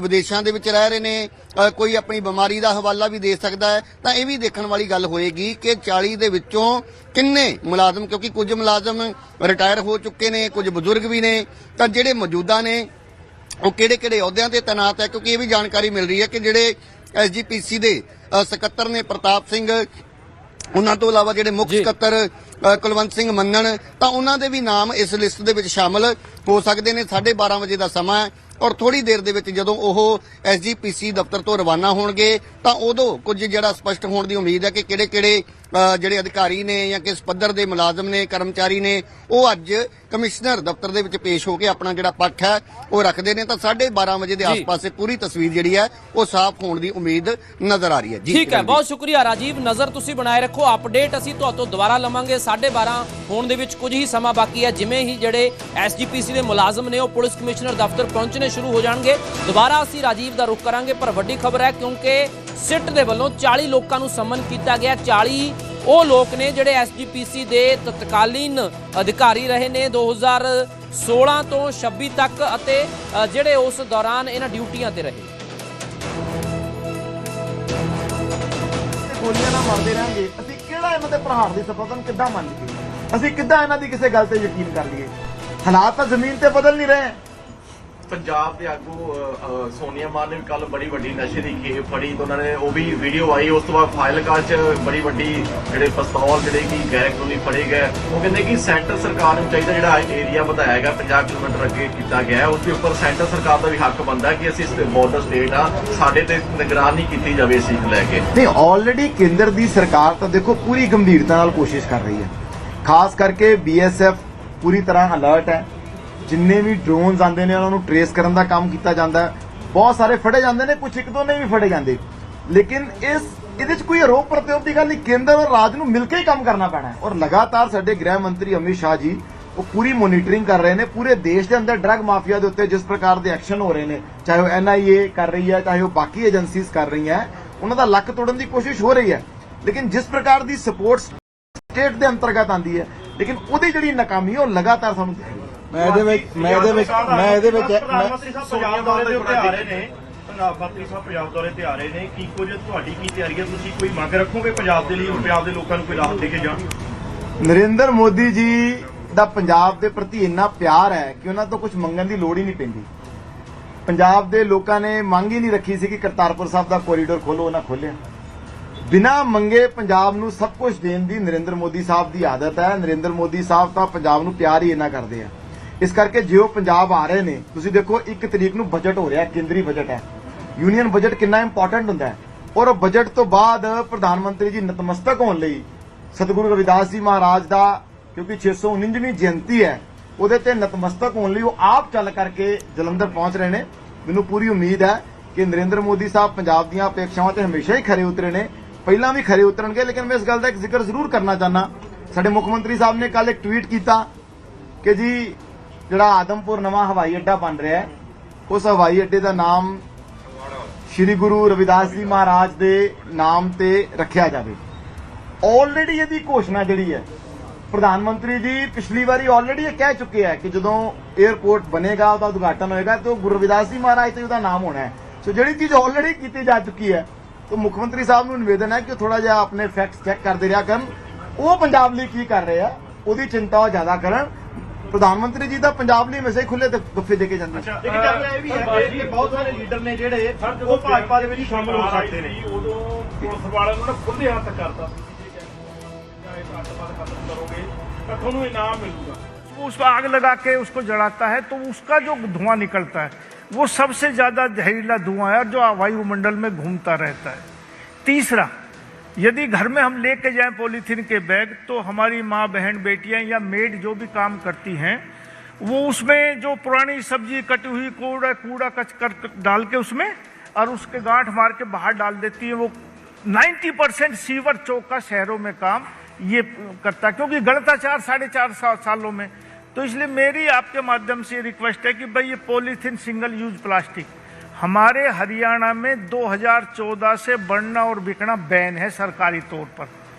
[SPEAKER 4] ਵਿਦੇਸ਼ਾਂ ਦੇ ਵਿੱਚ ਰਹਿ ਰਹੇ ਨੇ, ਕੋਈ ਆਪਣੀ ਬਿਮਾਰੀ ਦਾ ਹਵਾਲਾ ਵੀ ਦੇ ਸਕਦਾ ਹੈ, ਤਾਂ ਇਹ ਵੀ ਦੇਖਣ ਵਾਲੀ ਗੱਲ ਹੋਏਗੀ ਕਿ 40 ਦੇ ਵਿੱਚੋਂ ਕਿੰਨੇ ਮੁਲਾਜ਼ਮ, ਕਿਉਂਕਿ ਕੁਝ ਮੁਲਾਜ਼ਮ ਰਿਟਾਇਰ ਹੋ ਚੁੱਕੇ ਨੇ, ਕੁਝ ਬਜ਼ੁਰਗ ਵੀ ਨੇ, ਤਾਂ ਜਿਹੜੇ ਮੌਜੂਦਾ ਨੇ ਉਹ ਕਿਹੜੇ ਅਹੁਦਿਆਂ ਤੇ ਤੈਨਾਤ ਹੈ। ਕਿਉਂਕਿ ਇਹ ਵੀ ਜਾਣਕਾਰੀ ਮਿਲ ਰਹੀ ਹੈ ਕਿ ਜਿਹੜੇ ਐਸਜੀਪੀਸੀ ਦੇ ਸਕੱਤਰ ਨੇ ਪ੍ਰਤਾਪ ਸਿੰਘ, ਉਹਨਾਂ ਤੋਂ ਇਲਾਵਾ ਜਿਹੜੇ ਮੁੱਖ ਸਕੱਤਰ ਕੁਲਵੰਤ ਸਿੰਘ ਮੰਨਣ, ਤਾਂ ਉਹਨਾਂ ਦੇ ਵੀ ਨਾਮ ਇਸ ਲਿਸਟ ਦੇ ਵਿੱਚ ਸ਼ਾਮਲ ਹੋ ਸਕਦੇ ਨੇ। 12:30 ਵਜੇ ਦਾ ਸਮਾਂ ਹੈ ਔਰ ਥੋੜੀ ਦੇਰ ਦੇ ਵਿੱਚ ਜਦੋਂ ਉਹ ਐਸਜੀਪੀਸੀ ਦਫ਼ਤਰ ਤੋਂ ਰਵਾਨਾ ਹੋਣਗੇ ਤਾਂ ਉਦੋਂ ਕੁਝ ਜਿਹੜਾ ਸਪਸ਼ਟ ਹੋਣ ਦੀ ਉਮੀਦ ਹੈ ਕਿ ਕਿਹੜੇ ਜਿਹੜੇ ਅਧਿਕਾਰੀ ਨੇ ਜਾਂ ਕਿਸ ਪੱਧਰ ਦੇ ਮੁਲਾਜ਼ਮ ਨੇ ਕਰਮਚਾਰੀ ਨੇ ਉਹ ਅੱਜ ਕਮਿਸ਼ਨਰ ਦਫ਼ਤਰ ਦੇ ਵਿੱਚ ਪੇਸ਼ ਹੋ ਕੇ ਆਪਣਾ ਜਿਹੜਾ ਪੱਖ ਹੈ ਉਹ ਰੱਖਦੇ ਨੇ ਤਾਂ 12:30 ਵਜੇ ਦੇ ਆਸ-ਪਾਸ ਪੂਰੀ ਤਸਵੀਰ ਜਿਹੜੀ ਹੈ ਉਹ ਸਾਫ਼ ਹੋਣ ਦੀ ਉਮੀਦ ਨਜ਼ਰ ਆ ਰਹੀ ਹੈ।
[SPEAKER 1] ਠੀਕ ਹੈ, ਬਹੁਤ ਸ਼ੁਕਰੀਆ ਰਾਜੀਵ। ਨਜ਼ਰ ਤੁਸੀਂ ਬਣਾਏ ਰੱਖੋ, ਅਪਡੇਟ ਅਸੀਂ ਤੁਹਾਤੋਂ ਦੁਬਾਰਾ ਲਵਾਂਗੇ। 12:30 ਹੋਣ ਦੇ ਵਿੱਚ ਕੁਝ ਹੀ ਸਮਾਂ ਬਾਕੀ ਹੈ। ਜਿਵੇਂ ਹੀ ਜਿਹੜੇ ਐਸਜੀਪੀਸੀ ਦੇ ਮੁਲਾਜ਼ਮ ਨੇ ਉਹ ਪੁਲਿਸ ਕਮਿਸ਼ਨਰ ਦਫ਼ਤਰ ਪਹੁੰਚਣੇ ਸ਼ੁਰੂ ਹੋ ਜਾਣਗੇ, ਦੁਬਾਰਾ ਅਸੀਂ ਰਾਜੀਵ ਦਾ ਰੁਖ ਕਰਾਂਗੇ। ਪਰ ਵੱਡੀ ਖਬਰ ਹੈ ਕਿਉਂਕਿ ਸਿੱਟ ਦੇ ਵੱਲੋਂ 40 ਲੋਕਾਂ ਨੂੰ ਸਮਨ ਕੀਤਾ ਗਿਆ। 40 ਉਹ ਲੋਕ ਨੇ ਜਿਹੜੇ ਐਸਜੀਪੀਸੀ ਦੇ ਤਤਕਾਲੀਨ ਅਧਿਕਾਰੀ ਰਹੇ ਨੇ 2016 ਤੋਂ 26 ਤੱਕ ਅਤੇ ਜਿਹੜੇ ਉਸ ਦੌਰਾਨ ਇਹਨਾਂ ਡਿਊਟੀਆਂ ਤੇ ਰਹੇ।
[SPEAKER 5] ਗੋਲੀਆਂ ਨਾਲ ਮਰਦੇ ਰਹਿਣਗੇ, ਅਸੀਂ ਕਿਹੜਾ ਇਹਨਾਂ ਦੇ ਪ੍ਰਹਾਰ ਦੀ ਸਫਲਤਾ ਨੂੰ ਕਿੱਦਾਂ ਮੰਨ ਲਈਏ? ਅਸੀਂ ਕਿੱਦਾਂ ਇਹਨਾਂ ਦੀ ਕਿਸੇ ਗੱਲ ਤੇ ਯਕੀਨ ਕਰ ਲਈਏ? ਹਾਲਾਤ ਤਾਂ ਜ਼ਮੀਨ ਤੇ ਬਦਲ ਨਹੀਂ ਰਹੇ।
[SPEAKER 6] ਪੰਜਾਬ ਦੇ ਆਗੂ ਸੋਨੀਆ ਮਾਨ ਨੇ ਵੀ ਕੱਲ ਬੜੀ ਵੱਡੀ ਨਸ਼ੇ ਦੀ ਖੇਪ ਫੜੀ ਤੇ ਉਹਨਾਂ ਨੇ ਉਹ ਵੀ ਵੀਡੀਓ ਆਈ। ਉਸ ਤੋਂ ਬਾਅਦ ਫਾਜ਼ਿਲਕਾ 'ਚ ਬੜੀ ਵੱਡੀ ਜਿਹੜੇ ਪਿਸਤੌਲ ਜਿਹੜੇ ਕਿ ਗੈਰ ਕਾਨੂੰਨੀ ਫੜੇ ਗਏ। ਉਹ ਕਹਿੰਦੇ ਕਿ ਸੈਂਟਰ ਸਰਕਾਰ ਨੂੰ ਚਾਹੀਦਾ ਜਿਹੜਾ ਏਰੀਆ ਵਧਾਇਆ ਗਿਆ 50 ਕਿਲੋਮੀਟਰ ਅੱਗੇ ਕੀਤਾ ਗਿਆ ਉਸ ਦੇ ਉੱਪਰ ਸੈਂਟਰ ਸਰਕਾਰ ਦਾ ਵੀ ਹੱਕ ਬਣਦਾ ਕਿ ਅਸੀਂ ਬਾਰਡਰ ਸਟੇਟ ਆ, ਸਾਡੇ ਤੇ ਨਿਗਰਾਨੀ ਕੀਤੀ ਜਾਵੇ ਇਸ ਚੀਜ਼ ਨੂੰ ਲੈ ਕੇ।
[SPEAKER 5] ਨਹੀਂ, ਆਲਰੇਡੀ ਕੇਂਦਰ ਦੀ ਸਰਕਾਰ ਤਾਂ ਦੇਖੋ ਪੂਰੀ ਗੰਭੀਰਤਾ ਨਾਲ ਕੋਸ਼ਿਸ਼ ਕਰ ਰਹੀ ਹੈ। ਖਾਸ ਕਰਕੇ ਬੀਐਸਐਫ ਪੂਰੀ ਤਰ੍ਹਾਂ ਅਲਰਟ ਹੈ। ਜਿੰਨੇ ਵੀ ਡਰੋਨਸ ਆਉਂਦੇ ਨੇ ਉਹਨਾਂ ਨੂੰ ਟ੍ਰੇਸ ਕਰਨ ਦਾ ਕੰਮ ਕੀਤਾ ਜਾਂਦਾ ਹੈ। ਬਹੁਤ ਸਾਰੇ ਫੜੇ ਜਾਂਦੇ ਨੇ, ਕੁਝ ਇੱਕ ਦੋ ਨਹੀਂ ਵੀ ਫੜੇ ਜਾਂਦੇ, ਲੇਕਿਨ ਇਹਦੇ 'ਚ ਕੋਈ ਆਰੋਪ ਪ੍ਰਤਿਆਰੋਪ ਦੀ ਗੱਲ ਨਹੀਂ। ਕੇਂਦਰ ਔਰ ਰਾਜ ਨੂੰ ਮਿਲ ਕੇ ਹੀ ਕੰਮ ਕਰਨਾ ਪੈਣਾ ਹੈ। ਔਰ ਲਗਾਤਾਰ ਸਾਡੇ ਗ੍ਰਹਿ ਮੰਤਰੀ ਅਮਿਤ ਸ਼ਾਹ ਜੀ ਉਹ ਪੂਰੀ ਮੋਨੀਟਰਿੰਗ ਕਰ ਰਹੇ ਨੇ। ਪੂਰੇ ਦੇਸ਼ ਦੇ ਅੰਦਰ ਡਰੱਗ ਮਾਫੀਆ ਦੇ ਉੱਤੇ ਜਿਸ ਪ੍ਰਕਾਰ ਦੇ ਐਕਸ਼ਨ ਹੋ ਰਹੇ ਨੇ, ਚਾਹੇ ਉਹ NIA ਕਰ ਰਹੀ ਹੈ, ਚਾਹੇ ਉਹ ਬਾਕੀ ਏਜੰਸੀਜ਼ ਕਰ ਰਹੀਆਂ, ਉਹਨਾਂ ਦਾ ਲੱਕ ਤੋੜਨ ਦੀ ਕੋਸ਼ਿਸ਼ ਹੋ ਰਹੀ ਹੈ। ਲੇਕਿਨ ਜਿਸ ਪ੍ਰਕਾਰ ਦੀ ਸਪੋਰਟ ਸਟੇਟ ਦੇ ਅੰਤਰਗਤ ਆਉਂਦੀ ਹੈ, ਲੇਕਿਨ ਉਹਦੀ ਜਿਹੜੀ ਨਾਕਾਮੀ ਉਹ ਲਗਾਤਾਰ ਸਾਨੂੰ
[SPEAKER 7] ਮੈਂ ਇਹਦੇ ਵਿੱਚ
[SPEAKER 6] ਪ੍ਰਧਾਨ ਮੰਤਰੀ ਸਾਹਿਬ ਪੰਜਾਬ ਦੌਰੇ ਤੇ ਉੱਤੇ ਆ ਰਹੇ ਨੇ, ਮੰਤਰੀ ਸਾਹਿਬ ਪੰਜਾਬ ਦੌਰੇ ਤੇ ਆ ਰਹੇ ਨੇ, ਕੀ ਕੁਝ ਤੁਹਾਡੀ ਕੀ ਤਿਆਰੀ ਹੈ? ਤੁਸੀਂ ਕੋਈ ਮੰਗ ਰੱਖੋਗੇ ਪੰਜਾਬ ਦੇ ਲਈ, ਪੰਜਾਬ ਦੇ ਲੋਕਾਂ ਨੂੰ ਕੋਈ ਰਾਹਤ ਦੇ ਕੇ ਜਾਣ?
[SPEAKER 5] ਨਰਿੰਦਰ ਮੋਦੀ ਜੀ ਦਾ ਪੰਜਾਬ ਦੇ ਪ੍ਰਤੀ ਇੰਨਾ ਪਿਆਰ ਹੈ ਕਿ ਉਹਨਾਂ ਤੋਂ ਕੁਝ ਮੰਗਣ ਦੀ ਲੋੜ ਹੀ ਨਹੀਂ ਪੈਂਦੀ। ਪੰਜਾਬ ਦੇ ਲੋਕਾਂ ਨੇ ਮੰਗ ਹੀ ਨਹੀਂ ਰੱਖੀ ਸੀ ਕਿ ਕਰਤਾਰਪੁਰ ਸਾਹਿਬ ਦਾ ਕੋਰੀਡੋਰ ਖੋਲੋ, ਉਹਨਾਂ ਖੋਲਿਆ। ਬਿਨਾਂ ਮੰਗੇ ਪੰਜਾਬ ਨੂੰ ਸਭ ਕੁਝ ਦੇਣ ਦੀ ਨਰਿੰਦਰ ਮੋਦੀ ਸਾਹਿਬ ਦੀ ਆਦਤ ਹੈ। ਨਰਿੰਦਰ ਮੋਦੀ ਸਾਹਿਬ ਤਾਂ ਪੰਜਾਬ ਨੂੰ ਪਿਆਰ ਹੀ ਇੰਨਾ ਕਰਦੇ ਆ। ਇਸ ਕਰਕੇ ਜੇ ਉਹ ਪੰਜਾਬ ਆ ਰਹੇ ਨੇ, ਤੁਸੀਂ ਦੇਖੋ 1 ਤਰੀਕ ਨੂੰ ਬਜਟ ਹੋ ਰਿਹਾ, ਕੇਂਦਰੀ ਬਜਟ ਹੈ। ਯੂਨੀਅਨ ਬਜਟ ਕਿੰਨਾ ਇੰਪੋਰਟੈਂਟ ਹੁੰਦਾ ਹੈ। ਔਰ ਉਹ ਬਜਟ ਤੋਂ ਬਾਅਦ ਪ੍ਰਧਾਨ ਮੰਤਰੀ ਜੀ ਨਤਮਸਤਕ ਹੋਣ ਲਈ ਸਤਿਗੁਰੂ ਰਵਿਦਾਸ ਜੀ ਮਹਾਰਾਜ ਦਾ, ਕਿਉਂਕਿ 649ਵੀਂ ਜਯੰਤੀ ਹੈ, ਉਹਦੇ ਤੇ ਨਤਮਸਤਕ ਹੋਣ ਲਈ ਉਹ ਆਪ ਚੱਲ ਕਰਕੇ ਜਲੰਧਰ ਪਹੁੰਚ ਰਹੇ ਨੇ। ਮੈਨੂੰ ਪੂਰੀ ਉਮੀਦ ਹੈ ਕਿ ਨਰਿੰਦਰ ਮੋਦੀ ਸਾਹਿਬ ਪੰਜਾਬ ਦੀਆਂ ਅਪੇਖਾਵਾਂ ਤੇ ਹਮੇਸ਼ਾ ਹੀ ਖਰੇ ਉਤਰੇ ਨੇ, ਪਹਿਲਾਂ ਵੀ ਖਰੇ ਉਤਰਨਗੇ। ਲੇਕਿਨ ਮੈਂ ਇਸ ਗੱਲ ਦਾ ਇੱਕ ਜ਼ਿਕਰ ਜ਼ਰੂਰ ਕਰਨਾ ਚਾਹਨਾ, ਸਾਡੇ ਮੁੱਖ ਮੰਤਰੀ ਸਾਹਿਬ ਨੇ ਕੱਲ ਇੱਕ ਟਵੀਟ ਕੀਤਾ ਕਿ ਜੀ ਜਿਹੜਾ ਆਦਮਪੁਰ ਨਵਾਂ ਹਵਾਈ ਅੱਡਾ ਬਣ ਰਿਹਾ ਹੈ, ਉਸ ਹਵਾਈ ਅੱਡੇ ਦਾ ਨਾਮ ਸ਼੍ਰੀ ਗੁਰੂ ਰਵਿਦਾਸ ਜੀ ਮਹਾਰਾਜ ਦੇ ਨਾਮ ਤੇ ਰੱਖਿਆ ਜਾਵੇ। ਆਲਰੇਡੀ ਇਹਦੀ ਘੋਸ਼ਣਾ ਜਿਹੜੀ ਹੈ ਪ੍ਰਧਾਨ ਮੰਤਰੀ ਜੀ ਪਿਛਲੀ ਵਾਰੀ ਆਲਰੇਡੀ ਇਹ ਕਹਿ ਚੁੱਕੇ ਹੈ ਕਿ ਜਦੋਂ 에ਅਰਪੋਰਟ ਬਣੇਗਾ, ਉਹਦਾ ਉਦਘਾਟਨ ਹੋਏਗਾ ਤੇ ਉਹ ਗੁਰੂ ਰਵਿਦਾਸ ਜੀ ਮਹਾਰਾਜ ਤੇ ਉਹਦਾ ਨਾਮ ਹੋਣਾ ਹੈ। ਸੋ ਜਿਹੜੀ ਚੀਜ਼ ਆਲਰੇਡੀ ਕੀਤੀ ਜਾ ਚੁੱਕੀ ਹੈ, तो मुख्य मंत्री साहब ਨੂੰ ਨਿਵੇਦਨ ਹੈ ਕਿ ਥੋੜਾ ਜਿਹਾ ਆਪਣੇ ਫੈਕਟਸ ਚੈੱਕ ਕਰਦੇ ਰਿਹਾ ਕਰਨ। ਉਹ ਪੰਜਾਬ ਲਈ ਕੀ ਕਰ ਰਹੇ ਆ ਉਹਦੀ ਚਿੰਤਾ ਉਹ ਜ਼ਿਆਦਾ ਕਰਨ। ਪ੍ਰਧਾਨ ਮੰਤਰੀ ਜੀ ਦਾ ਪੰਜਾਬ ਲਈ ਹਮੇਸ਼ਾ ਹੀ ਖੁੱਲੇ ਗੱਫੇ ਦੇ ਕੇ ਜਾਂਦੇ।
[SPEAKER 6] ਇੱਕ ਗੱਲ ਇਹ ਵੀ ਹੈ ਕਿ ਬਹੁਤ ਸਾਰੇ ਲੀਡਰ ਨੇ ਜਿਹੜੇ ਉਹ ਭਾਜਪਾ ਦੇ ਵਿੱਚ ਸ਼ਾਮਲ ਹੋ ਸਕਦੇ ਨੇ। ਉਦੋਂ ਪੁਲਿਸ ਵਾਲਿਆਂ ਨੂੰ ਖੁੱਲੇ ਹੱਥ ਕਰਤਾ करोगे तो ਤੁਹਾਨੂੰ इनाम मिलेगा।
[SPEAKER 7] उस पर आग लगा के उसको जलाता है तो उसका जो धुआं निकलता है वो सबसे ज्यादा जहरीला धुआं है और जो वायुमंडल में घूमता रहता है। तीसरा, यदि घर में हम लेके जाएं पॉलीथीन के बैग तो हमारी माँ बहन बेटियां या मेड जो भी काम करती हैं वो उसमें जो पुरानी सब्जी कटी हुई कूड़ा कच डाल के उसमें और उसके गांठ मार के बाहर डाल देती है। वो 90% सीवर चौक का शहरों में काम ये करता है क्योंकि गणता 4-4.5 सालों में। तो इसलिए मेरी आपके माध्यम से रिक्वेस्ट है कि भाई ये पॉलीथीन सिंगल यूज प्लास्टिक हमारे हरियाणा में 2014 से बढ़ना और बिकना बैन है सरकारी तौर पर।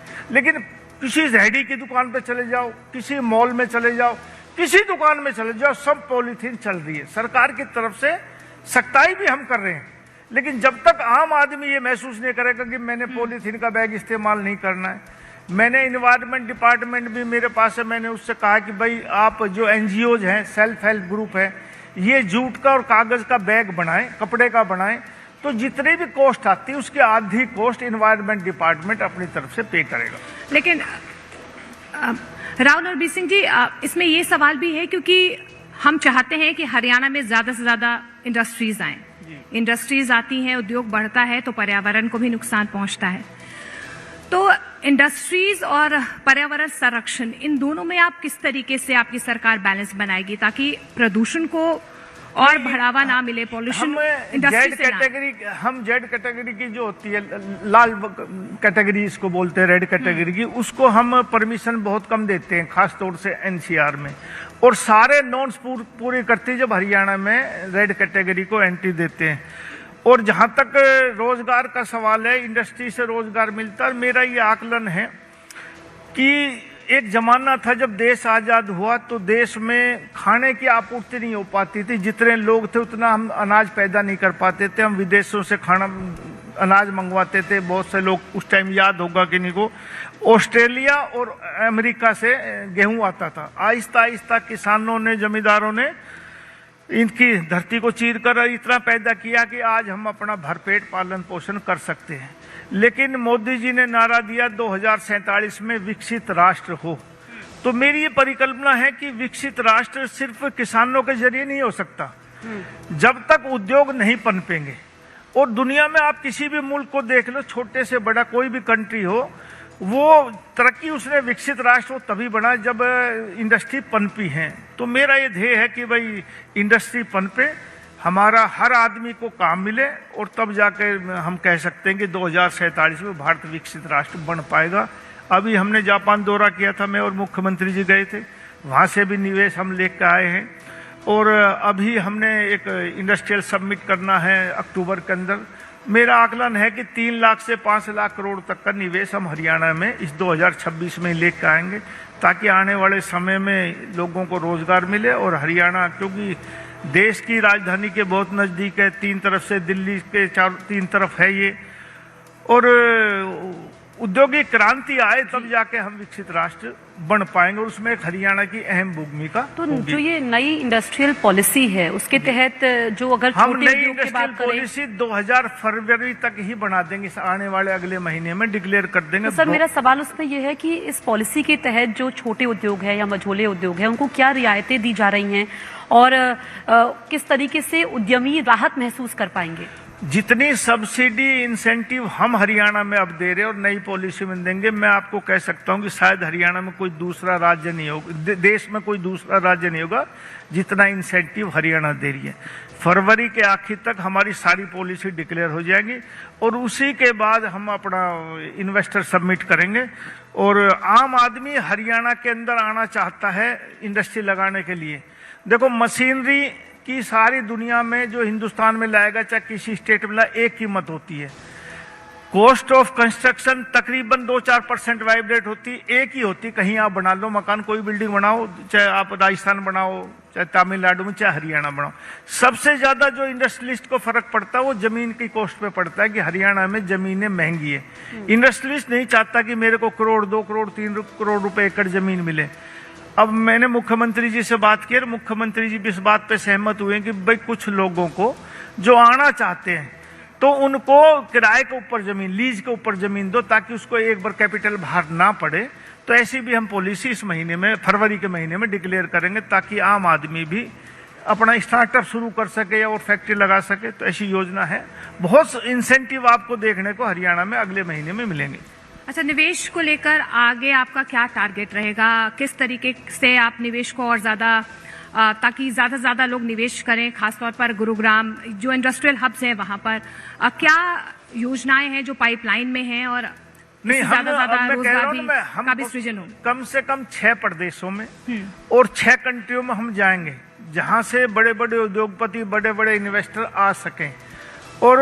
[SPEAKER 7] लेकिन किसी रेहड़ी की दुकान पे चले जाओ, किसी मॉल में चले जाओ, किसी दुकान में चले जाओ, सब पॉलीथीन चल रही है। सरकार की तरफ से सख्ताई भी हम कर रहे हैं, लेकिन जब तक आम आदमी ये महसूस नहीं करेगा कि मैंने पॉलीथीन का बैग इस्तेमाल नहीं करना है। मैंने इन्वायरमेंट डिपार्टमेंट भी मेरे पास है, मैंने उससे कहा कि भाई आप जो NGOज हैं, सेल्फ हेल्प ग्रुप है, ये जूट का और कागज का बैग बनाएं, कपड़े का बनाएं, तो जितनी भी कॉस्ट आती है उसकी आधी कॉस्ट इन्वायरमेंट डिपार्टमेंट अपनी तरफ से पे करेगा।
[SPEAKER 8] लेकिन राव नरबीर सिंह जी, इसमें ये सवाल भी है क्योंकि हम चाहते हैं कि हरियाणा में ज्यादा से ज्यादा इंडस्ट्रीज आए। इंडस्ट्रीज आती हैं, उद्योग बढ़ता है तो पर्यावरण को भी नुकसान पहुंचता है। तो इंडस्ट्रीज और पर्यावरण संरक्षण, इन दोनों में आप किस तरीके से आपकी सरकार बैलेंस बनाएगी ताकि प्रदूषण को और बढ़ावा ना मिले, पॉल्यूशन इंडस्ट्री से ना?
[SPEAKER 7] हम जेड कैटेगरी की जो होती है, लाल कैटेगरी इसको बोलते हैं, रेड कैटेगरी की, उसको हम परमिशन बहुत कम देते हैं, खास तौर से एनसीआर में, और सारे नॉर्म्स पूरी करते हैं जब हरियाणा में रेड कैटेगरी को एंट्री देते हैं। और जहां तक रोजगार का सवाल है, इंडस्ट्री से रोजगार मिलता है। मेरा ये आकलन है कि एक जमाना था जब देश आजाद हुआ तो देश में खाने की आपूर्ति नहीं हो पाती थी, जितने लोग थे उतना हम अनाज पैदा नहीं कर पाते थे, हम विदेशों से अनाज मंगवाते थे। बहुत से लोग उस टाइम याद होगा कि नहीं को, ऑस्ट्रेलिया और अमेरिका से गेहूं आता था। आहिस्ता आहिस्ता किसानों ने, जमींदारों ने इनकी धरती को चीर कर इतना पैदा किया कि आज हम अपना भरपेट पालन पोषण कर सकते हैं। लेकिन मोदी जी ने नारा दिया 2047 में विकसित राष्ट्र हो। तो मेरी ये परिकल्पना है कि विकसित राष्ट्र सिर्फ किसानों के जरिए नहीं हो सकता जब तक उद्योग नहीं पनपेंगे। और दुनिया में आप किसी भी मुल्क को देख लो, छोटे से बड़ा कोई भी कंट्री हो, वो तरक्की उसने विकसित राष्ट्र वो तभी बना जब इंडस्ट्री पनपी है। तो मेरा ये ध्येय है कि भाई इंडस्ट्री पनपे, हमारा हर आदमी को काम मिले, और तब जाके हम कह सकते हैं कि 2047 में भारत विकसित राष्ट्र बन पाएगा। अभी हमने जापान दौरा किया था, मैं और मुख्यमंत्री जी गए थे, वहाँ से भी निवेश हम लेकर आए हैं। और अभी हमने एक इंडस्ट्रियल समिट करना है अक्टूबर के अंदर। मेरा आकलन है कि 3 लाख से 5 लाख करोड़ तक का निवेश हम हरियाणा में इस 2026 में लेकर आएंगे, ताकि आने वाले समय में लोगों को रोजगार मिले। और हरियाणा क्योंकि देश की राजधानी के बहुत नजदीक है, 3 तरफ से दिल्ली के 3 तरफ है ये, और औद्योगिक क्रांति आए तब जाके हम विकसित राष्ट्र बन पाएंगे, और उसमें एक हरियाणा की अहम भूमिका।
[SPEAKER 2] तो जो ये नई इंडस्ट्रियल पॉलिसी है उसके तहत जो अगर
[SPEAKER 7] हम
[SPEAKER 2] छोटे
[SPEAKER 7] नई
[SPEAKER 2] उद्योग की
[SPEAKER 7] इंडस्ट्रियल
[SPEAKER 2] बात करें,
[SPEAKER 7] पॉलिसी 2000 फरवरी तक ही बना देंगे, आने वाले अगले महीने में डिक्लेयर कर देंगे।
[SPEAKER 2] तो सर मेरा सवाल उसमें यह है कि इस पॉलिसी के तहत जो छोटे उद्योग है या मझोले उद्योग है उनको क्या रियायतें दी जा रही हैं और किस तरीके से उद्यमी राहत महसूस कर पाएंगे?
[SPEAKER 7] जितनी सब्सिडी इंसेंटिव हम हरियाणा में अब दे रहे हैं और नई पॉलिसी में देंगे, मैं आपको कह सकता हूं कि शायद हरियाणा में कोई दूसरा राज्य नहीं होगा, देश में कोई दूसरा राज्य नहीं होगा जितना इंसेंटिव हरियाणा दे रही है। फरवरी के आखिर तक हमारी सारी पॉलिसी डिक्लेयर हो जाएगी, और उसी के बाद हम अपना इन्वेस्टर सबमिट करेंगे। और आम आदमी हरियाणा के अंदर आना चाहता है इंडस्ट्री लगाने के लिए। देखो, मशीनरी कि सारी दुनिया में जो हिंदुस्तान में लाएगा, चाहे किसी स्टेट में लाए, एक कीमत होती है। कॉस्ट ऑफ कंस्ट्रक्शन तकरीबन 2-4% वाइब्रेट होती, एक ही होती। कहीं आप बना लो मकान, कोई बिल्डिंग बनाओ, चाहे आप राजस्थान बनाओ, चाहे तमिलनाडु में, चाहे हरियाणा बनाओ, सबसे ज्यादा जो इंडस्ट्रियलिस्ट को फर्क पड़ता है वो जमीन की कॉस्ट पे पड़ता है कि हरियाणा में जमीनें महंगी है। इंडस्ट्रियलिस्ट नहीं चाहता कि मेरे को 1 करोड़, 2 करोड़, 3 करोड़ रुपए एकड़ जमीन मिले। अब मैंने मुख्यमंत्री जी से बात की और मुख्यमंत्री जी भी इस बात पे सहमत हुए कि भाई कुछ लोगों को जो आना चाहते हैं तो उनको किराए के ऊपर जमीन, लीज के ऊपर जमीन दो, ताकि उसको एक बार कैपिटल बाहर ना पड़े। तो ऐसी भी हम पॉलिसी इस महीने में, फरवरी के महीने में डिक्लेयर करेंगे, ताकि आम आदमी भी अपना स्टार्टअप शुरू कर सके और फैक्ट्री लगा सके। तो ऐसी योजना है। बहुत इंसेंटिव आपको देखने को हरियाणा में अगले महीने में मिलेंगे।
[SPEAKER 8] अच्छा, निवेश को लेकर आगे आपका क्या टारगेट रहेगा? किस तरीके से आप निवेश को और ज्यादा, ताकि ज्यादा से ज्यादा लोग निवेश करें, खासतौर पर गुरुग्राम जो इंडस्ट्रियल हब्स हैं वहां पर क्या योजनाएं हैं जो पाइपलाइन में हैं, और
[SPEAKER 7] नहीं,
[SPEAKER 8] ज्यादा ज्यादा रोजगार
[SPEAKER 7] का
[SPEAKER 8] भी सृजन हो?
[SPEAKER 7] कम से कम 6 प्रदेशों में और 6 कंट्रियों में हम जाएंगे, जहां से बड़े बड़े उद्योगपति, बड़े बड़े इन्वेस्टर आ सकें। और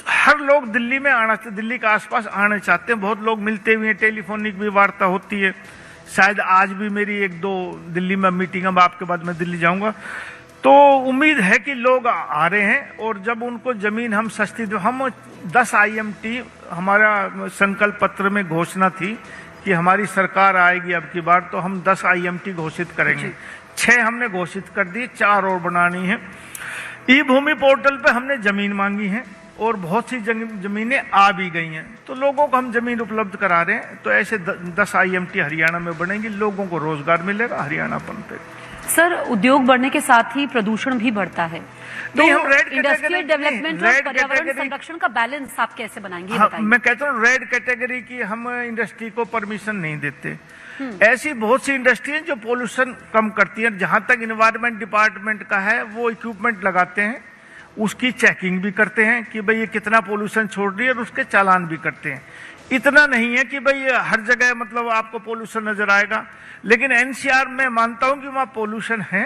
[SPEAKER 7] हर लोग दिल्ली में आना, दिल्ली के आसपास आना चाहते हैं। बहुत लोग मिलते हुए, टेलीफोनिक भी वार्ता होती है। शायद आज भी मेरी 1-2 दिल्ली में मीटिंग, अब आपके बाद मैं दिल्ली जाऊंगा। तो उम्मीद है कि लोग आ रहे हैं, और जब उनको जमीन हम सस्ती दो, हम 10 IMT, हमारा संकल्प पत्र में घोषणा थी कि हमारी सरकार आएगी अब की बार तो हम 10 IMT घोषित करेंगे। 6 हमने घोषित कर दी, 4 और बनानी है। ई भूमि पोर्टल पे हमने जमीन मांगी है और बहुत सी जमीनें आ भी गई हैं, तो लोगों को हम जमीन उपलब्ध करा रहे हैं। तो ऐसे 10 IMT हरियाणा में बनेंगी, लोगों को रोजगार मिलेगा, हरियाणापन पे।
[SPEAKER 2] सर, उद्योग बढ़ने के साथ ही प्रदूषण भी बढ़ता है, तो
[SPEAKER 7] नहीं, हम रेड
[SPEAKER 2] इंडस्ट्रियल
[SPEAKER 7] कैटेगरी
[SPEAKER 2] डेवलपमेंट और पर्यावरण संरक्षण का बैलेंस आप कैसे बनाएंगे,
[SPEAKER 7] हाँ,
[SPEAKER 2] बताइए।
[SPEAKER 7] मैं कहता हूँ रेड कैटेगरी की हम इंडस्ट्री को परमिशन नहीं देते। ऐसी बहुत सी इंडस्ट्री हैं जो पोल्यूशन कम करती हैं। जहां तक इन्वायरमेंट डिपार्टमेंट का है, वो इक्विपमेंट लगाते हैं, उसकी चेकिंग भी करते हैं कि भाई ये कितना पोल्यूशन छोड़ रही है, और उसके चालान भी करते हैं। इतना नहीं है कि भाई हर जगह मतलब आपको पोल्यूशन नजर आएगा, लेकिन एनसीआर में मानता हूं कि वहां पोल्यूशन है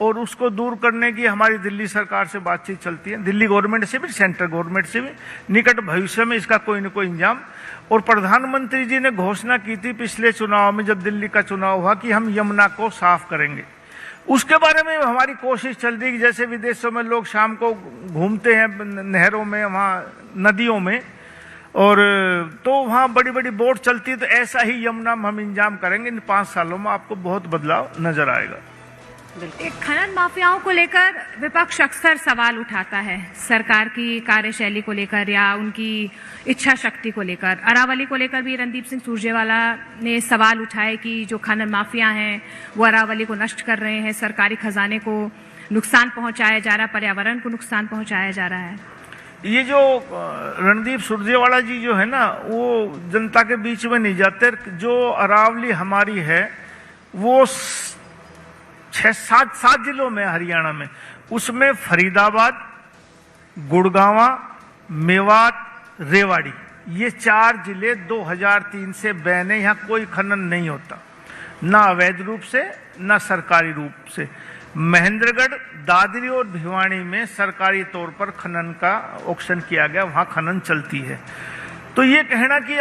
[SPEAKER 7] और उसको दूर करने की हमारी दिल्ली सरकार से बातचीत चलती है, दिल्ली गवर्नमेंट से भी, सेंट्रल गवर्नमेंट से भी। निकट भविष्य में इसका कोई न कोई इंतजाम, और प्रधानमंत्री जी ने घोषणा की थी पिछले चुनाव में, जब दिल्ली का चुनाव हुआ, कि हम यमुना को साफ करेंगे। उसके बारे में हमारी कोशिश चल रही है। जैसे विदेशों में लोग शाम को घूमते हैं नहरों में, वहाँ नदियों में, और तो वहाँ बड़ी बड़ी बोट चलती है, तो ऐसा ही यमुना में हम इंतजाम करेंगे। इन 5 सालों में आपको बहुत बदलाव नजर आएगा।
[SPEAKER 8] एक खनन माफियाओं को लेकर विपक्ष अक्सर सवाल उठाता है, सरकार की कार्यशैली को लेकर या उनकी इच्छा शक्ति को लेकर। अरावली को लेकर भी रणदीप सिंह सुरजेवाला ने सवाल उठाए कि जो खनन माफिया हैं वो अरावली को नष्ट कर रहे हैं, सरकारी खजाने को नुकसान पहुंचाया जा रहा है, पर्यावरण को नुकसान पहुंचाया जा रहा है।
[SPEAKER 7] ये जो रणदीप सुरजेवाला जी जो है ना, वो जनता के बीच में नहीं जाते। जो अरावली हमारी है वो 6-7 जिलों में हरियाणा में, उसमें फरीदाबाद, गुड़गांवा, मेवात, रेवाड़ी, ये 4 जिले 2003 से बैन है। यहाँ कोई खनन नहीं होता, ना अवैध रूप से ना सरकारी रूप से। महेंद्रगढ़, दादरी और भिवानी में सरकारी तौर पर खनन का ऑक्शन किया गया, वहां खनन चलती है। तो ये कहना कि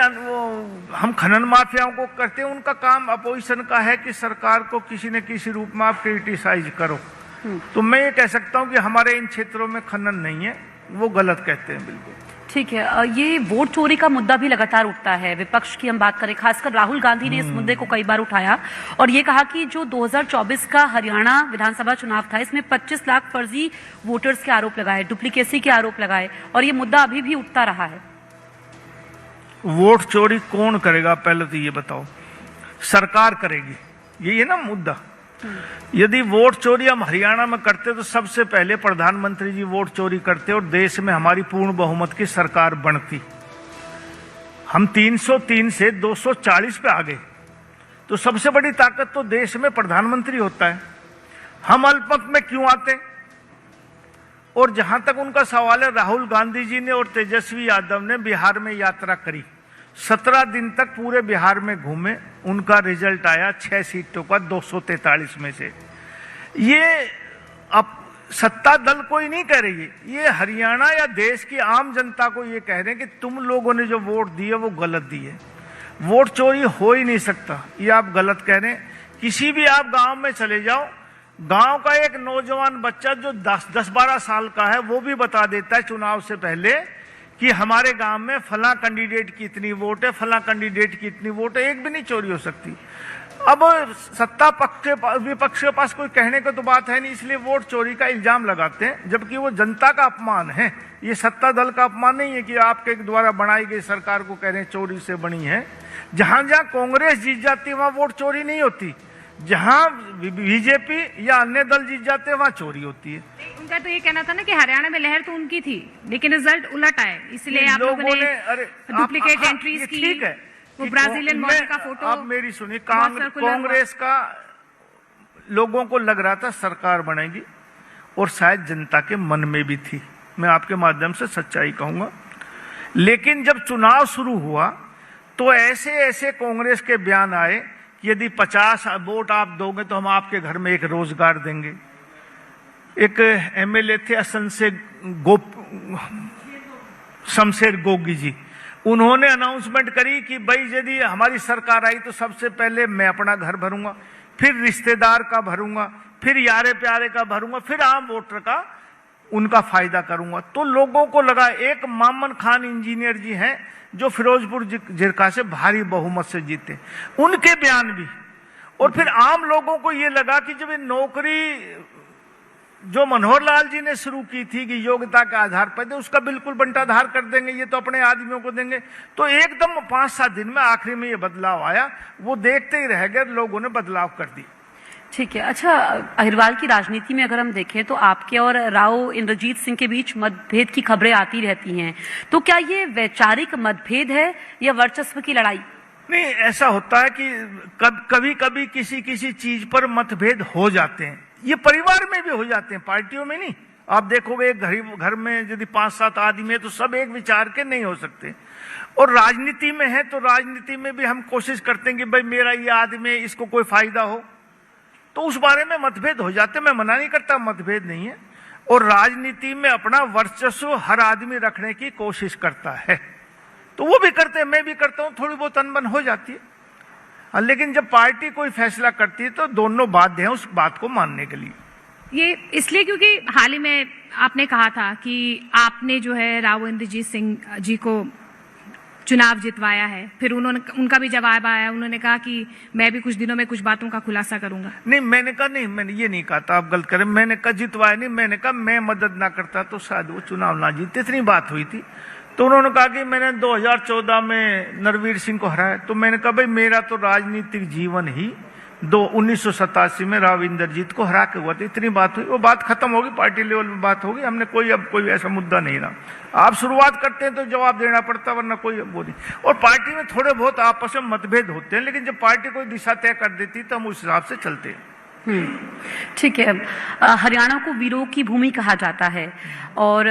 [SPEAKER 7] हम खनन माफियाओं को करते हैं, उनका काम अपोजिशन का है कि सरकार को किसी न किसी रूप में आप क्रिटिसाइज करो। तो मैं ये कह सकता हूं कि हमारे इन क्षेत्रों में खनन नहीं है, वो गलत कहते हैं बिल्कुल।
[SPEAKER 2] ठीक है, ये वोट चोरी का मुद्दा भी लगातार उठता है। विपक्ष की हम बात करें, खासकर राहुल गांधी ने इस मुद्दे को कई बार उठाया और ये कहा कि जो 2024 का हरियाणा विधानसभा चुनाव था, इसमें 25 लाख फर्जी वोटर्स के आरोप लगाए, डुप्लीकेसी के आरोप लगाए, और ये मुद्दा अभी भी उठता रहा है।
[SPEAKER 7] वोट चोरी कौन करेगा, पहले तो ये बताओ। सरकार करेगी, यही है ना मुद्दा। यदि वोट चोरी हम हरियाणा में करते तो सबसे पहले प्रधानमंत्री जी वोट चोरी करते और देश में हमारी पूर्ण बहुमत की सरकार बनती। हम 303 से 240 पे आ गए, तो सबसे बड़ी ताकत तो देश में प्रधानमंत्री होता है। हम अल्पमत में क्यों आते? और जहां तक उनका सवाल है, राहुल गांधी जी ने और तेजस्वी यादव ने बिहार में यात्रा करी, 17 दिन तक पूरे बिहार में घूमे, उनका रिजल्ट आया 6 सीटों का 243 में से। ये अब सत्ता दल कोई नहीं कह रही है, ये हरियाणा या देश की आम जनता को ये कह रहे हैं कि तुम लोगों ने जो वोट दिए वो गलत दिए। वोट चोरी हो ही नहीं सकता, ये आप गलत कह रहे हैं। किसी भी आप गांव में चले जाओ, गांव का एक नौजवान बच्चा जो 10-12 साल का है, वो भी बता देता है चुनाव से पहले कि हमारे गांव में फला कैंडिडेट की इतनी वोट है, फला कैंडिडेट की इतनी वोट है। एक भी नहीं चोरी हो सकती। अब सत्ता पक्ष विपक्ष के पास कोई कहने को तो बात है नहीं, इसलिए वोट चोरी का इल्जाम लगाते हैं, जबकि वो जनता का अपमान है। ये सत्ता दल का अपमान नहीं है कि आपके द्वारा बनाई गई सरकार को कह रहे हैं चोरी से बनी है। जहां जहां कांग्रेस जीत जाती है वहां वोट चोरी नहीं होती, जहां बीजेपी या अन्य दल जीत जाते हैं वहां चोरी होती है।
[SPEAKER 8] उनका तो ये कहना था ना कि हरियाणा में लहर तो उनकी थी, लेकिन रिजल्ट उलट आए, इसलिए आप लोगों ने डुप्लीकेट एंट्रीज की।
[SPEAKER 7] ठीक है,
[SPEAKER 8] वो ब्राजीलियन मॉडल का फोटो
[SPEAKER 7] आप मेरी सुनिए, कांग्रेस का लोगों को लग रहा था सरकार बनेगी, और शायद जनता के मन में भी थी, मैं आपके माध्यम से सच्चाई कहूंगा। लेकिन जब चुनाव शुरू हुआ तो ऐसे ऐसे कांग्रेस के बयान आए कि यदि 50 वोट आप दोगे तो हम आपके घर में एक रोजगार देंगे। एक एमएलए थे असम से शमशेर गोगी जी, उन्होंने अनाउंसमेंट करी कि भाई यदि हमारी सरकार आई तो सबसे पहले मैं अपना घर भरूंगा, फिर रिश्तेदार का भरूंगा, फिर यारे प्यारे का भरूंगा, फिर आम वोटर का उनका फायदा करूंगा। तो लोगों को लगा, एक मामन खान इंजीनियर जी हैं जो फिरोजपुर जिरका से भारी बहुमत से जीते, उनके बयान भी। और फिर आम लोगों को ये लगा कि जब ये नौकरी जो मनोहर लाल जी ने शुरू की थी कि योग्यता के आधार पर दे, उसका बिल्कुल बंटाधार कर देंगे, ये तो अपने आदमियों को देंगे। तो एकदम 5-7 दिन में आखिरी में ये बदलाव आया, वो देखते ही रह गए, लोगों ने बदलाव कर दी।
[SPEAKER 2] ठीक है। अच्छा, अग्रवाल की राजनीति में अगर हम देखें तो आपके और राव इंद्रजीत सिंह के बीच मतभेद की खबरें आती रहती हैं, तो क्या ये वैचारिक मतभेद है या वर्चस्व की लड़ाई?
[SPEAKER 7] नहीं, ऐसा होता है कि कभी कभी किसी किसी चीज पर मतभेद हो जाते हैं। ये परिवार में भी हो जाते हैं, पार्टियों में नहीं। आप देखोगे एक घर में यदि 5-7 आदमी है तो सब एक विचार के नहीं हो सकते। और राजनीति में है तो राजनीति में भी हम कोशिश करते हैं कि भाई मेरा ये आदमी, इसको कोई फायदा हो, तो उस बारे में मतभेद हो जाते हैं। मैं मना नहीं करता, मतभेद नहीं है। और राजनीति में अपना वर्चस्व हर आदमी रखने की कोशिश करता है, तो वो भी करते हैं, मैं भी करता हूं, थोड़ी बहुत अनबन हो जाती है। लेकिन जब पार्टी कोई फैसला करती है तो दोनों बाध्य हैं उस बात को मानने के लिए।
[SPEAKER 8] ये इसलिए क्योंकि हाल ही में आपने कहा था कि आपने जो है राव इंद्रजीत सिंह जी को चुनाव जितवाया है, फिर उनका भी जवाब आया, उन्होंने कहा कि मैं भी कुछ दिनों में कुछ बातों का खुलासा करूंगा।
[SPEAKER 7] नहीं, मैंने कहा नहीं, मैंने ये नहीं कहा था, आप गलत करें। मैंने कहा जितवाया नहीं, मैंने कहा मैं मदद ना करता तो शायद वो चुनाव ना जीते, इतनी बात हुई थी। तो उन्होंने कहा कि मैंने 2014 में नरवीर सिंह को हराया। तो मैंने कहा भाई मेरा तो राजनीतिक जीवन ही 1987 में राव इंद्रजीत को हरा के हुआ था, इतनी बात हुई। वो बात खत्म होगी, पार्टी लेवल में बात होगी, हमने अब कोई ऐसा मुद्दा नहीं रहा। आप शुरुआत करते हैं तो जवाब देना पड़ता, वरना कोई वो नहीं। और पार्टी में थोड़े बहुत आपस में मतभेद होते हैं, लेकिन जब पार्टी कोई दिशा तय कर देती तो हम उस हिसाब से चलते हैं।
[SPEAKER 2] ठीक है। हरियाणा को वीरों की भूमि कहा जाता है, और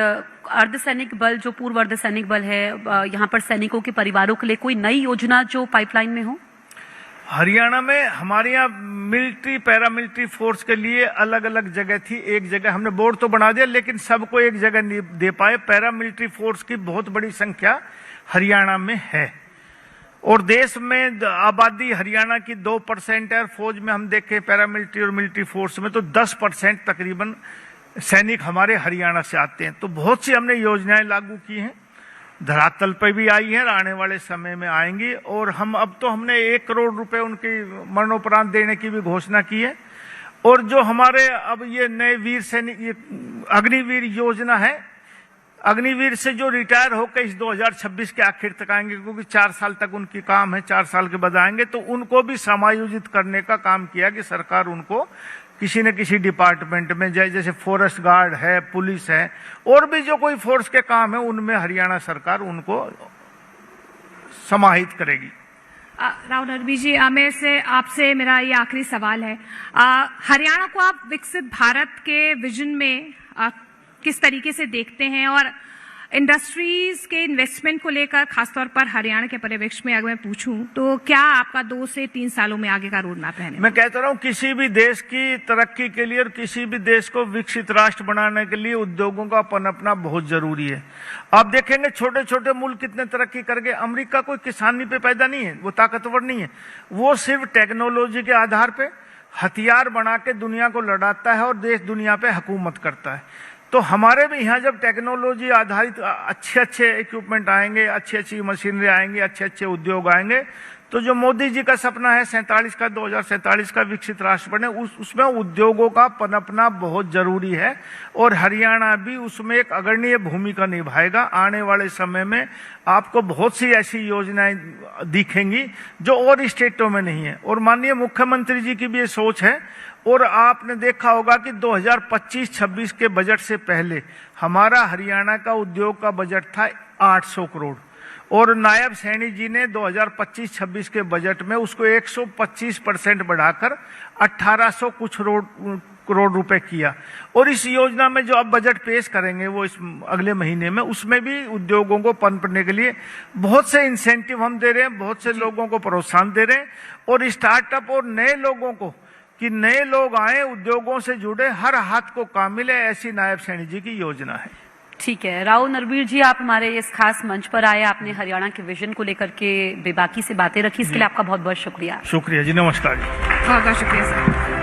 [SPEAKER 2] अर्धसैनिक बल, जो पूर्व अर्धसैनिक बल है, यहाँ पर सैनिकों के परिवारों के लिए कोई नई योजना जो पाइपलाइन में हो?
[SPEAKER 7] हरियाणा में हमारे यहाँ मिलिट्री पैरामिलिट्री फोर्स के लिए अलग अलग जगह थी। एक जगह हमने बोर्ड तो बना दिया, लेकिन सबको एक जगह नहीं दे पाए। पैरामिलिट्री फोर्स की बहुत बड़ी संख्या हरियाणा में है, और देश में आबादी हरियाणा की 2% है। फौज में हम देखें पैरामिलिट्री और मिलिट्री फोर्स में तो 10% तकरीबन सैनिक हमारे हरियाणा से आते हैं। तो बहुत सी हमने योजनाएं लागू की हैं, धरातल पर भी आई है, आने वाले समय में आएंगी। और हमने 1 करोड़ रुपए उनकी मरणोपरांत देने की भी घोषणा की है। और जो हमारे अब ये नए वीर सैनिक, ये अग्निवीर योजना है, अग्निवीर से जो रिटायर होकर इस 2026 के आखिर तक आएंगे, क्योंकि 4 साल तक उनकी काम है, 4 साल के बाद आएंगे, तो उनको भी समायोजित करने का काम किया कि सरकार उनको किसी न किसी डिपार्टमेंट में, जैसे फॉरेस्ट गार्ड है, पुलिस है, और भी जो कोई फोर्स के काम है, उनमें हरियाणा सरकार उनको समाहित करेगी।
[SPEAKER 8] राव नरवीर जी, आपसे मेरा ये आखिरी सवाल है। हरियाणा को आप विकसित भारत के विजन में किस तरीके से देखते हैं, और इंडस्ट्रीज के इन्वेस्टमेंट को लेकर खासतौर पर हरियाणा के परिवेश में अगर मैं पूछूं तो क्या आपका 2 से 3 सालों में आगे का रोड मैप है?
[SPEAKER 7] मैं कहता रहा हूं, किसी भी देश की तरक्की के लिए और किसी भी देश को विकसित राष्ट्र बनाने के लिए उद्योगों का पनपना बहुत जरूरी है। आप देखेंगे छोटे छोटे मुल्क कितने तरक्की कर गए। अमेरिका कोई किसानी पे पैदा नहीं है, वो ताकतवर नहीं है, वो सिर्फ टेक्नोलॉजी के आधार पे हथियार बना के दुनिया को लड़ाता है और देश दुनिया पे हुकूमत करता है। तो हमारे भी यहाँ जब टेक्नोलॉजी आधारित अच्छे इक्विपमेंट आएंगे, अच्छी मशीनरी आएंगी, अच्छे उद्योग आएंगे, तो जो मोदी जी का सपना है 2047 का विकसित राष्ट्र बने, उसमें उद्योगों का पनपना बहुत जरूरी है। और हरियाणा भी उसमें एक अग्रणीय भूमिका निभाएगा। आने वाले समय में आपको बहुत सी ऐसी योजनाएं दिखेंगी जो और स्टेटों में नहीं है। और माननीय मुख्यमंत्री जी की भी ये सोच है। और आपने देखा होगा कि 2025-26 के बजट से पहले हमारा हरियाणा का उद्योग का बजट था 800 करोड़, और नायब सैनी जी ने 2025-26 के बजट में उसको 125% बढ़ाकर 1800 कुछ करोड़ रुपए किया। और इस योजना में जो अब बजट पेश करेंगे वो इस अगले महीने में, उसमें भी उद्योगों को पनपने के लिए बहुत से इंसेंटिव हम दे रहे हैं, बहुत से लोगों को प्रोत्साहन दे रहे हैं। और स्टार्टअप और नए लोगों को, कि नए लोग आए, उद्योगों से जुड़े, हर हाथ को काम मिले, ऐसी नायब सैनी जी की योजना है।
[SPEAKER 2] ठीक है। राव नरवीर जी, आप हमारे इस खास मंच पर आए, आपने हरियाणा के विजन को लेकर के बेबाकी से बातें रखी, इसके लिए आपका बहुत बहुत शुक्रिया।
[SPEAKER 7] शुक्रिया जी, नमस्कार जी।
[SPEAKER 8] बहुत बहुत शुक्रिया सर।